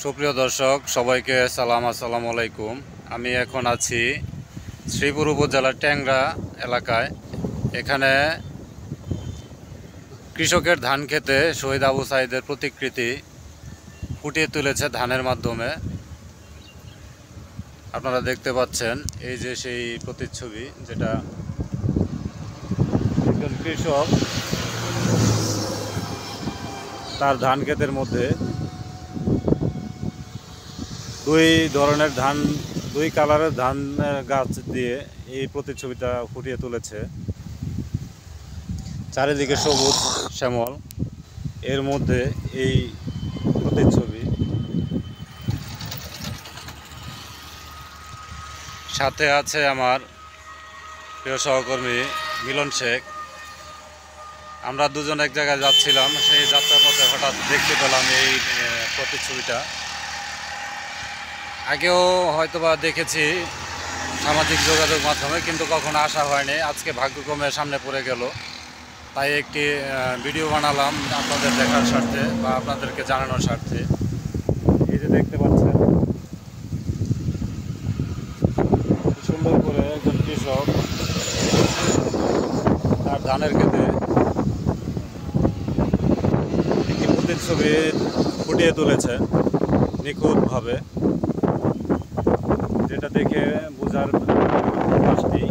সুপ্রিয় দর্শক সবাইকে আসসালামু আলাইকুম। আমি এখন আছি শ্রীপুর উপজেলার ট্যাংরা এলাকায়। এখানে কৃষকের ধান খেতে শহীদ আবু সাঈদের প্রতিকৃতি ফুটিয়ে তুলেছে ধানের মাধ্যমে। আপনারা দেখতে পাচ্ছেন এই যে সেই প্রতিচ্ছবি, যেটা একজন কৃষক তার ধান ক্ষেতের মধ্যে দুই কালারের ধান গাছ দিয়ে এই প্রতিচ্ছবিটা ফুটিয়ে তুলেছে। চারিদিকে সবুজ শ্যামল, এর মধ্যে এই প্রতিচ্ছবি। সাথে আছে আমার প্রিয় সহকর্মী মিলন শেখ। আমরা দুজন এক জায়গায় যাচ্ছিলাম, সেই যাত্রাপথে হঠাৎ দেখতে পেলাম এই প্রতিচ্ছবিটা। আগেও হয়তোবা দেখেছি সামাজিক যোগাযোগ মাধ্যমে, কিন্তু কখনো আসা হয়নি। আজকে ভাগ্যক্রমে সামনে পড়ে গেল, তাই একটি ভিডিও বানালাম আপনাদের দেখার স্বার্থে বা আপনাদেরকে জানানোর স্বার্থে। এই যে দেখতে পাচ্ছেন সুন্দর করে একজন কৃষক তার ধানের ক্ষেতে একটি প্রতিচ্ছবি ফুটিয়ে তুলেছে নিখুঁতভাবে, যেটা দেখে বোঝার কাজটি